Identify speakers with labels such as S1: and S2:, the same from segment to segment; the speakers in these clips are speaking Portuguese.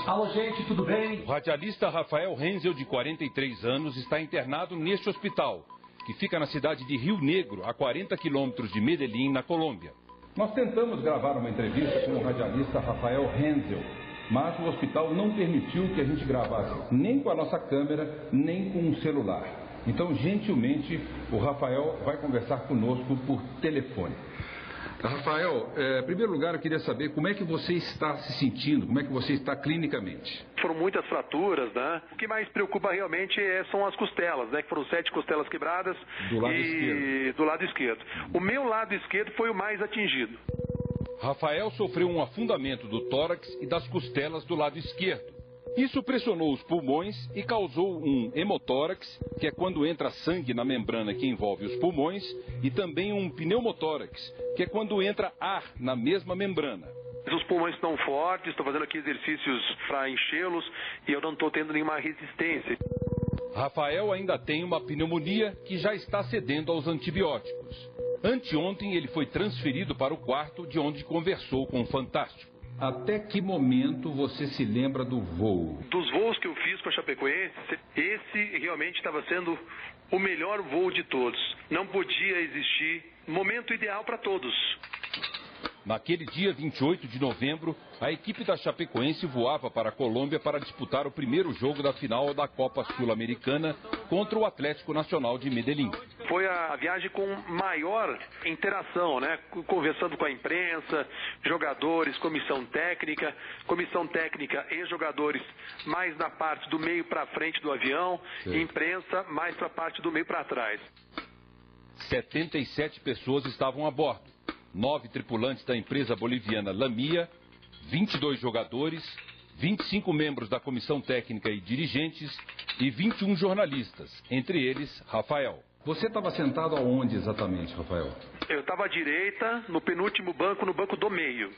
S1: Alô, gente, tudo bem?
S2: O radialista Rafael Renzel, de 43 anos, está internado neste hospital, que fica na cidade de Rio Negro, a 40 quilômetros de Medellín, na Colômbia.
S3: Nós tentamos gravar uma entrevista com o radialista Rafael Renzel, mas o hospital não permitiu que a gente gravasse nem com a nossa câmera, nem com um celular. Então, gentilmente, o Rafael vai conversar conosco por telefone. Rafael, em primeiro lugar, eu queria saber como é que você está se sentindo, como é que você está clinicamente.
S4: Foram muitas fraturas, né? O que mais preocupa realmente são as costelas, né? Que foram 7 costelas quebradas
S3: Do lado esquerdo.
S4: Do lado esquerdo. O meu lado esquerdo foi o mais atingido.
S2: Rafael sofreu um afundamento do tórax e das costelas do lado esquerdo. Isso pressionou os pulmões e causou um hemotórax, que é quando entra sangue na membrana que envolve os pulmões, e também um pneumotórax, que é quando entra ar na mesma membrana.
S4: Os pulmões estão fortes, estou fazendo aqui exercícios para enchê-los e eu não estou tendo nenhuma resistência.
S2: Rafael ainda tem uma pneumonia que já está cedendo aos antibióticos. Anteontem ele foi transferido para o quarto de onde conversou com o Fantástico.
S3: Até que momento você se lembra do voo?
S4: Dos voos que eu fiz para Chapecoense, esse realmente estava sendo o melhor voo de todos. Não podia existir momento ideal para todos.
S2: Naquele dia 28 de novembro, a equipe da Chapecoense voava para a Colômbia para disputar o primeiro jogo da final da Copa Sul-Americana contra o Atlético Nacional de Medellín.
S4: Foi a viagem com maior interação, né? Conversando com a imprensa, jogadores, comissão técnica e jogadores mais na parte do meio para frente do avião, e imprensa mais para a parte do meio para trás.
S2: 77 pessoas estavam a bordo. 9 tripulantes da empresa boliviana Lamia, 22 jogadores, 25 membros da comissão técnica e dirigentes e 21 jornalistas, entre eles Rafael.
S3: Você estava sentado aonde exatamente, Rafael?
S4: Eu estava à direita, no penúltimo banco, no banco do meio.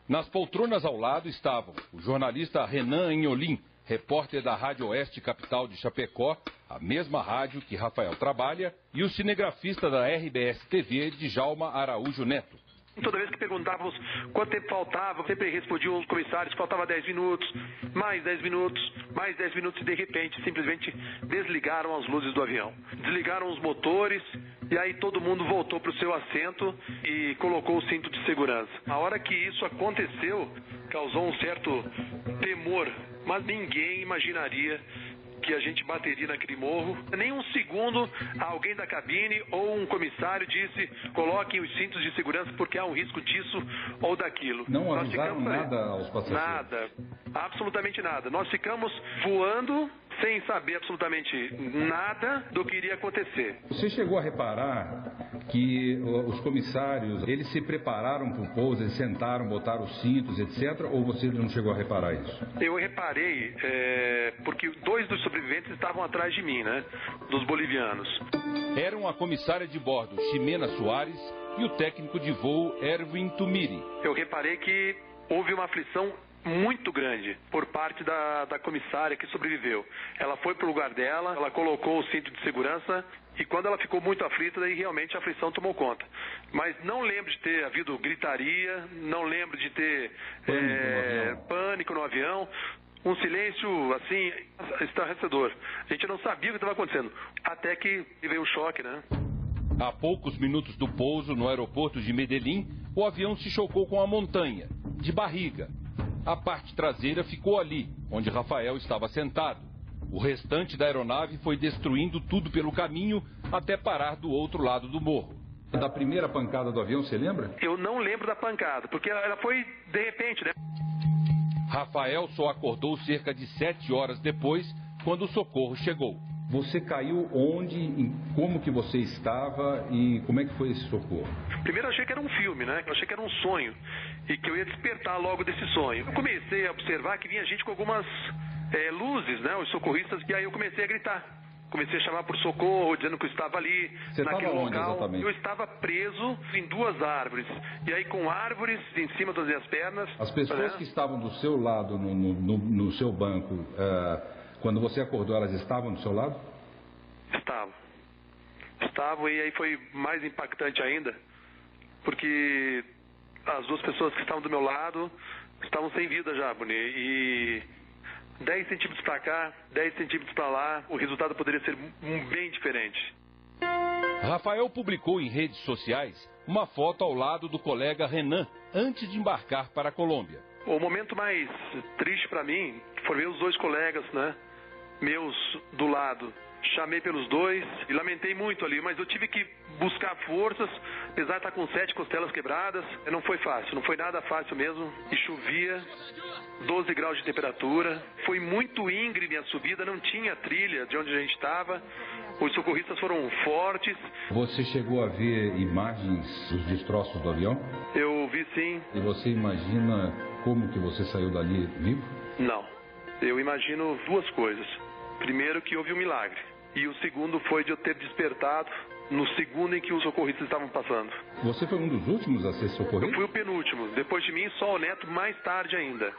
S2: Nas poltronas ao lado estavam o jornalista Renan Anholim, repórter da Rádio Oeste Capital de Chapecó, a mesma rádio que Rafael trabalha, e o cinegrafista da RBS TV, Djalma Araújo Neto.
S4: Toda vez que perguntávamos quanto tempo faltava, sempre respondiam os comissários que faltava 10 minutos, mais 10 minutos, mais 10 minutos, e de repente simplesmente desligaram as luzes do avião. Desligaram os motores e aí todo mundo voltou para o seu assento e colocou o cinto de segurança. A hora que isso aconteceu, causou um certo temor, mas ninguém imaginaria que a gente bateria naquele morro. Nem um segundo alguém da cabine ou um comissário disse: coloquem os cintos de segurança porque há um risco disso ou daquilo.
S3: Não avisaram nada aos passageiros?
S4: Nada, absolutamente nada. Nós ficamos voando sem saber absolutamente nada do que iria acontecer.
S3: Você chegou a reparar que os comissários, eles se prepararam para o pouso, eles sentaram, botaram os cintos, etc., ou você não chegou a reparar isso?
S4: Eu reparei, porque 2 dos sobreviventes estavam atrás de mim, né, dos bolivianos.
S2: Eram a comissária de bordo, Ximena Soares, e o técnico de voo, Erwin Tumiri.
S4: Eu reparei que houve uma aflição muito grande por parte da comissária que sobreviveu. Ela foi para o lugar dela, ela colocou o cinto de segurança e quando ela ficou muito aflita, daí realmente a aflição tomou conta. Mas não lembro de ter havido gritaria, não lembro de ter pânico no avião. Um silêncio, assim, estarrecedor. A gente não sabia o que estava acontecendo, até que veio o choque, né?
S2: A poucos minutos do pouso no aeroporto de Medellín, o avião se chocou com a montanha, de barriga. A parte traseira ficou ali, onde Rafael estava sentado. O restante da aeronave foi destruindo tudo pelo caminho até parar do outro lado do morro.
S3: Da primeira pancada do avião, você lembra?
S4: Eu não lembro da pancada, porque ela foi de repente, né?
S2: Rafael só acordou cerca de 7 horas depois, quando o socorro chegou.
S3: Você caiu onde, como que você estava e como é que foi esse socorro?
S4: Primeiro eu achei que era um filme, né? Eu achei que era um sonho e que eu ia despertar logo desse sonho. Eu comecei a observar que vinha gente com algumas luzes, né? Os socorristas, e aí eu comecei a gritar. Comecei a chamar por socorro, dizendo que eu estava ali,
S3: Você
S4: naquele
S3: estava onde,
S4: local.
S3: exatamente?
S4: Eu estava preso em 2 árvores. E aí com árvores em cima das minhas pernas.
S3: As pessoas que estavam do seu lado, no seu banco, quando você acordou, elas estavam do seu lado?
S4: Estavam, e aí foi mais impactante ainda, porque as duas pessoas que estavam do meu lado estavam sem vida já, Boni, e 10 centímetros para cá, 10 centímetros para lá, o resultado poderia ser bem diferente.
S2: Rafael publicou em redes sociais uma foto ao lado do colega Renan, antes de embarcar para a Colômbia.
S4: O momento mais triste para mim foi ver os dois colegas, né, meus do lado. Chamei pelos dois e lamentei muito ali, mas eu tive que buscar forças, apesar de estar com 7 costelas quebradas. Não foi fácil, não foi nada fácil mesmo. E chovia, 12 graus de temperatura. Foi muito íngreme a subida, não tinha trilha de onde a gente estava. Os socorristas foram fortes.
S3: Você chegou a ver imagens dos destroços do avião?
S4: Eu vi sim.
S3: E você imagina como que você saiu dali vivo?
S4: Não. Eu imagino duas coisas. Primeiro, que houve um milagre. E o segundo foi de eu ter despertado no segundo em que os socorristas estavam passando.
S3: Você foi um dos últimos a ser socorrido?
S4: Eu fui o penúltimo. Depois de mim, só o Neto mais tarde ainda.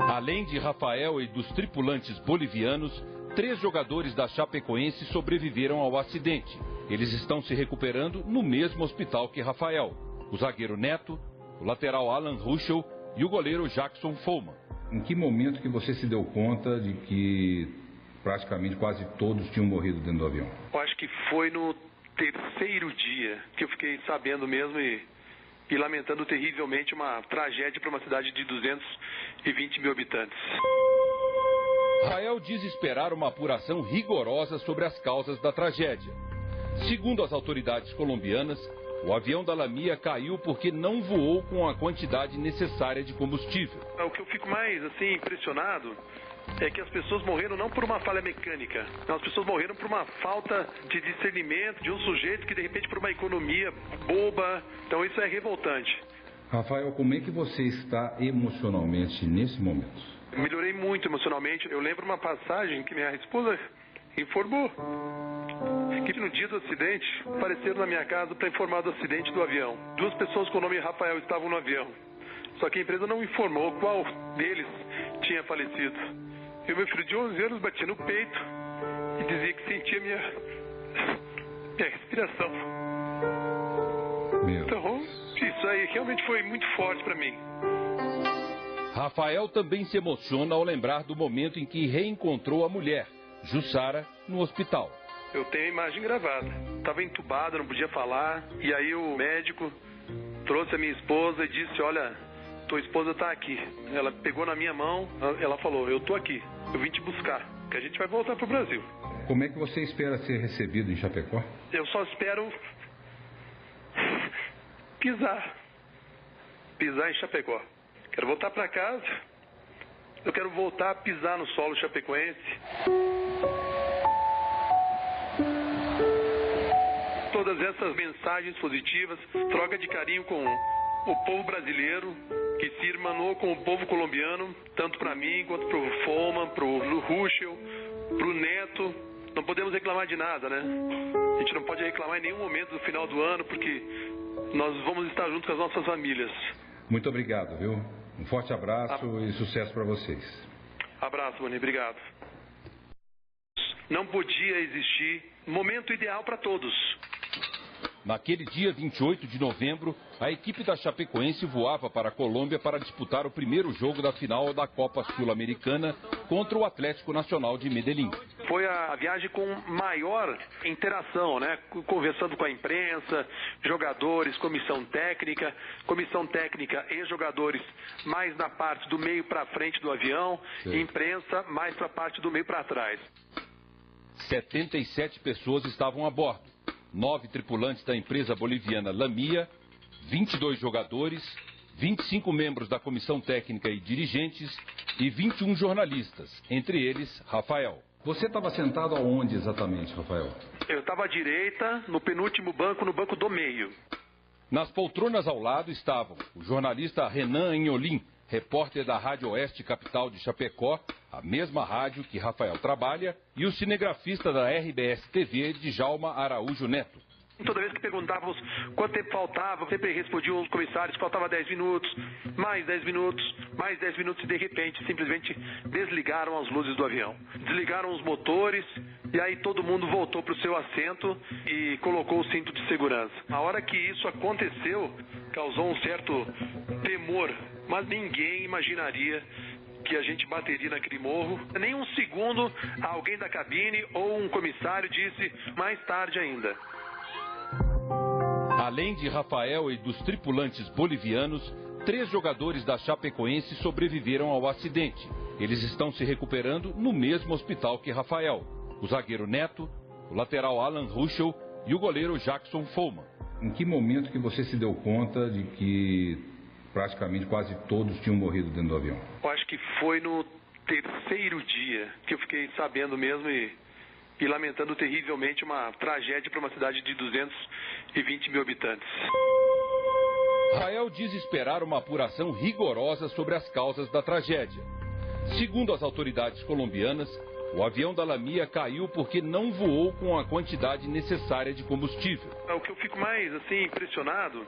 S2: Além de Rafael e dos tripulantes bolivianos, 3 jogadores da Chapecoense sobreviveram ao acidente. Eles estão se recuperando no mesmo hospital que Rafael. O zagueiro Neto, o lateral Alan Ruschel e o goleiro Jackson Follman.
S3: Em que momento que você se deu conta de que praticamente quase todos tinham morrido dentro do avião?
S4: Eu acho que foi no terceiro dia que eu fiquei sabendo mesmo e lamentando terrivelmente uma tragédia para uma cidade de 220 mil habitantes.
S2: Rael diz esperar uma apuração rigorosa sobre as causas da tragédia. Segundo as autoridades colombianas, o avião da Lamia caiu porque não voou com a quantidade necessária de combustível.
S4: O que eu fico mais assim impressionado é que as pessoas morreram não por uma falha mecânica, não, as pessoas morreram por uma falta de discernimento de um sujeito que de repente por uma economia boba. Então isso é revoltante.
S3: Rafael, como é que você está emocionalmente nesse momento?
S4: Melhorei muito emocionalmente. Eu lembro uma passagem que minha esposa informou que no dia do acidente apareceram na minha casa para informar do acidente do avião. 2 pessoas com o nome Rafael estavam no avião. Só que a empresa não informou qual deles tinha falecido. E o meu filho de 11 anos batia no peito e dizia que sentia minha respiração. Então, isso aí realmente foi muito forte para mim.
S2: Rafael também se emociona ao lembrar do momento em que reencontrou a mulher, Jussara, no hospital.
S4: Eu tenho a imagem gravada. Estava entubada, não podia falar. E aí o médico trouxe a minha esposa e disse, olha, tua esposa está aqui. Ela pegou na minha mão, ela falou, eu estou aqui, eu vim te buscar, que a gente vai voltar para o Brasil.
S3: Como é que você espera ser recebido em Chapecó?
S4: Eu só espero pisar em Chapecó. Quero voltar para casa, eu quero voltar a pisar no solo chapecoense. Todas essas mensagens positivas, troca de carinho com o povo brasileiro, que se irmanou com o povo colombiano, tanto para mim quanto para o Follman, para o Ruschel, para o Neto. Não podemos reclamar de nada, né? A gente não pode reclamar em nenhum momento do final do ano, porque nós vamos estar junto com as nossas famílias.
S3: Muito obrigado, viu? Um forte abraço e sucesso para vocês.
S4: Abraço, Boni, obrigado. Não podia existir momento ideal para todos.
S2: Naquele dia 28 de novembro, a equipe da Chapecoense voava para a Colômbia para disputar o primeiro jogo da final da Copa Sul-Americana contra o Atlético Nacional de Medellín.
S4: Foi a viagem com maior interação, né? Conversando com a imprensa, jogadores, comissão técnica e jogadores mais na parte do meio para frente do avião, e imprensa mais para a parte do meio para trás.
S2: 77 pessoas estavam a bordo. 9 tripulantes da empresa boliviana Lamia, 22 jogadores, 25 membros da comissão técnica e dirigentes e 21 jornalistas, entre eles Rafael.
S3: Você estava sentado aonde exatamente, Rafael?
S4: Eu estava à direita, no penúltimo banco, no banco do meio.
S2: Nas poltronas ao lado estavam o jornalista Renan Enholim, repórter da Rádio Oeste Capital de Chapecó, a mesma rádio que Rafael trabalha, e o cinegrafista da RBS TV, Djalma Araújo Neto.
S4: Toda vez que perguntávamos quanto tempo faltava, sempre respondiam os comissários que faltava 10 minutos, mais 10 minutos, mais 10 minutos e de repente simplesmente desligaram as luzes do avião. Desligaram os motores e aí todo mundo voltou para o seu assento e colocou o cinto de segurança. A hora que isso aconteceu, causou um certo temor, mas ninguém imaginaria que a gente bateria naquele morro. Nem um segundo alguém da cabine ou um comissário disse mais tarde ainda.
S2: Além de Rafael e dos tripulantes bolivianos, 3 jogadores da Chapecoense sobreviveram ao acidente. Eles estão se recuperando no mesmo hospital que Rafael. O zagueiro Neto, o lateral Alan Ruschel e o goleiro Jackson Follmann.
S3: Em que momento que você se deu conta de que praticamente quase todos tinham morrido dentro do avião?
S4: Eu acho que foi no 3º dia que eu fiquei sabendo mesmo e lamentando terrivelmente uma tragédia para uma cidade de 220 mil habitantes.
S2: Rael diz esperar uma apuração rigorosa sobre as causas da tragédia. Segundo as autoridades colombianas, o avião da Lamia caiu porque não voou com a quantidade necessária de combustível.
S4: O que eu fico mais impressionado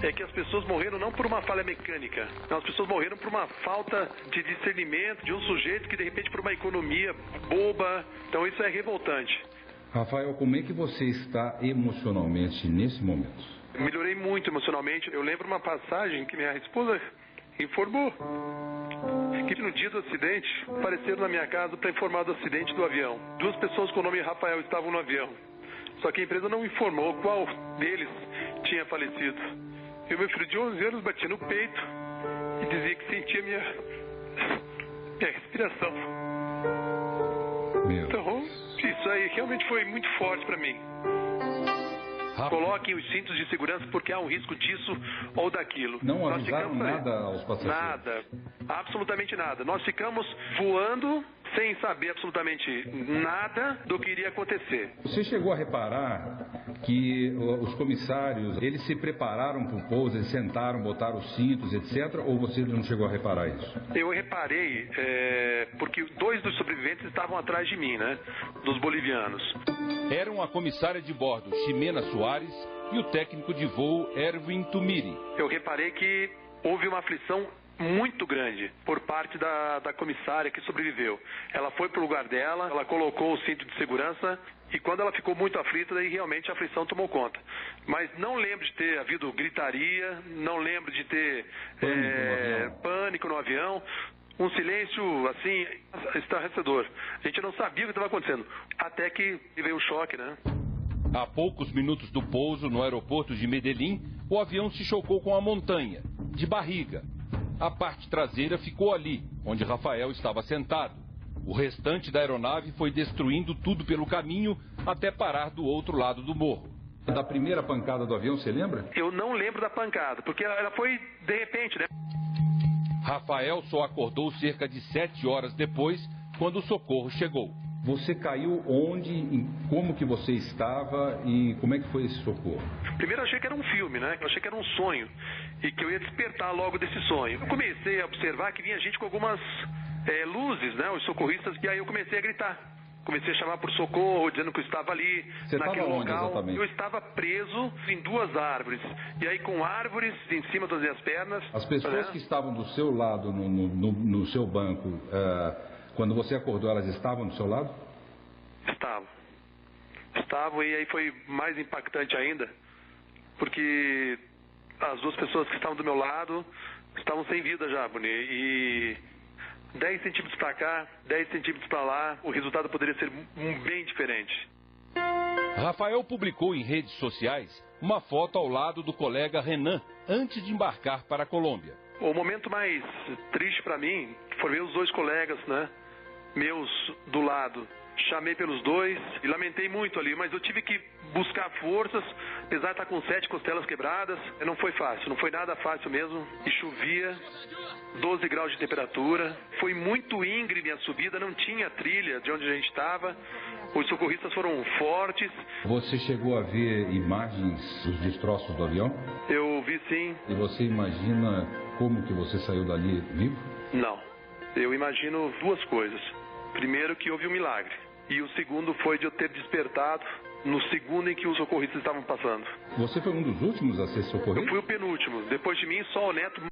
S4: é que as pessoas morreram não por uma falha mecânica, não, as pessoas morreram por uma falta de discernimento de um sujeito que de repente por uma economia boba, então isso é revoltante.
S3: Rafael, como é que você está emocionalmente nesse momento?
S4: Melhorei muito emocionalmente. Eu lembro uma passagem que minha esposa informou que no dia do acidente apareceram na minha casa para informar do acidente do avião. 2 pessoas com o nome Rafael estavam no avião, só que a empresa não informou qual deles tinha falecido. E o meu filho de 11 anos batia no peito e dizia que sentia minha respiração. Então, isso aí realmente foi muito forte para mim. Coloquem os cintos de segurança porque há um risco disso ou daquilo.
S3: Não avisaram nada aos passageiros?
S4: Nada, absolutamente nada. Nós ficamos voando sem saber absolutamente nada do que iria acontecer.
S3: Você chegou a reparar que os comissários, eles se prepararam para o pouso, eles sentaram, botaram os cintos, etc., ou você não chegou a reparar isso?
S4: Eu reparei, porque 2 dos sobreviventes estavam atrás de mim, né, dos bolivianos.
S2: Eram a comissária de bordo, Ximena Soares, e o técnico de voo, Erwin Tumiri.
S4: Eu reparei que houve uma aflição muito grande por parte da comissária que sobreviveu. Ela foi para o lugar dela, ela colocou o cinto de segurança e quando ela ficou muito aflita, daí realmente a aflição tomou conta. Mas não lembro de ter havido gritaria, não lembro de ter pânico no avião. Um silêncio, assim, estarrecedor. A gente não sabia o que estava acontecendo, até que veio o choque, né?
S2: A poucos minutos do pouso no aeroporto de Medellín, o avião se chocou com a montanha, de barriga. A parte traseira ficou ali, onde Rafael estava sentado. O restante da aeronave foi destruindo tudo pelo caminho até parar do outro lado do morro.
S3: Da primeira pancada do avião, você lembra?
S4: Eu não lembro da pancada, porque ela foi de repente, né?
S2: Rafael só acordou cerca de 7 horas depois, quando o socorro chegou.
S3: Você caiu onde, como que você estava e como é que foi esse socorro?
S4: Primeiro eu achei que era um filme, né? Eu achei que era um sonho e que eu ia despertar logo desse sonho. Eu comecei a observar que vinha gente com algumas luzes, né? Os socorristas, e aí eu comecei a gritar. Comecei a chamar por socorro, dizendo que eu estava ali,
S3: Você
S4: naquele
S3: estava onde,
S4: local.
S3: exatamente?
S4: Eu estava preso em 2 árvores. E aí com árvores em cima das minhas pernas.
S3: As pessoas que estavam do seu lado, no seu banco, quando você acordou, elas estavam do seu lado?
S4: Estavam, e aí foi mais impactante ainda, porque as 2 pessoas que estavam do meu lado estavam sem vida já, Boni, e 10 centímetros para cá, 10 centímetros para lá, o resultado poderia ser bem diferente.
S2: Rafael publicou em redes sociais uma foto ao lado do colega Renan, antes de embarcar para a Colômbia.
S4: O momento mais triste para mim foi ver os 2 colegas, né, meus do lado. Chamei pelos 2 e lamentei muito ali, mas eu tive que buscar forças, apesar de estar com 7 costelas quebradas. Não foi fácil, não foi nada fácil mesmo. E chovia, 12 graus de temperatura. Foi muito íngreme a subida, não tinha trilha de onde a gente estava. Os socorristas foram fortes.
S3: Você chegou a ver imagens dos destroços do avião?
S4: Eu vi sim.
S3: E você imagina como que você saiu dali vivo?
S4: Não. Eu imagino 2 coisas. Primeiro, que houve um milagre. E o segundo foi de eu ter despertado no segundo em que os socorristas estavam passando.
S3: Você foi um dos últimos a ser socorrido?
S4: Eu fui o penúltimo. Depois de mim, só o Neto.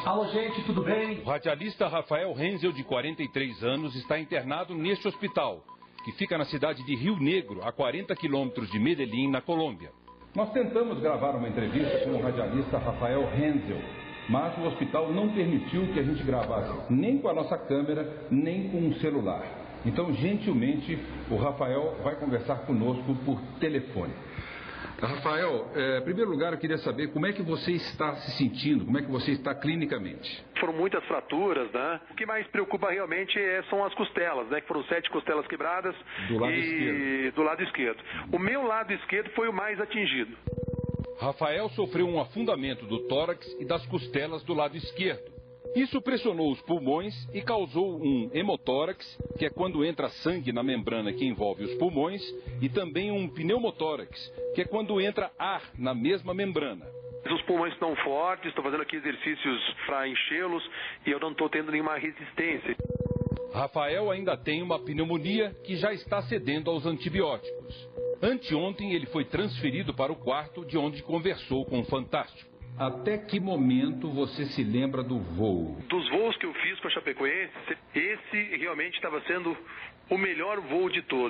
S1: Alô, gente, tudo bem?
S2: O radialista Rafael Renzel, de 43 anos, está internado neste hospital, que fica na cidade de Rio Negro, a 40 quilômetros de Medellín, na Colômbia.
S3: Nós tentamos gravar uma entrevista com o radialista Rafael Renzel, mas o hospital não permitiu que a gente gravasse nem com a nossa câmera, nem com um celular. Então, gentilmente, o Rafael vai conversar conosco por telefone. Rafael, em primeiro lugar, eu queria saber como é que você está se sentindo, como é que você está clinicamente.
S4: Foram muitas fraturas, né? O que mais preocupa realmente são as costelas, né? Que foram 7 costelas quebradas
S3: Do lado esquerdo.
S4: Do lado esquerdo. O meu lado esquerdo foi o mais atingido.
S2: Rafael sofreu um afundamento do tórax e das costelas do lado esquerdo. Isso pressionou os pulmões e causou um hemotórax, que é quando entra sangue na membrana que envolve os pulmões, e também um pneumotórax, que é quando entra ar na mesma membrana.
S4: Os pulmões estão fortes, estou fazendo aqui exercícios para enchê-los e eu não estou tendo nenhuma resistência.
S2: Rafael ainda tem uma pneumonia que já está cedendo aos antibióticos. Anteontem ele foi transferido para o quarto de onde conversou com o Fantástico.
S3: Até que momento você se lembra do voo?
S4: Dos voos que eu fiz para Chapecoense, esse realmente estava sendo o melhor voo de todos.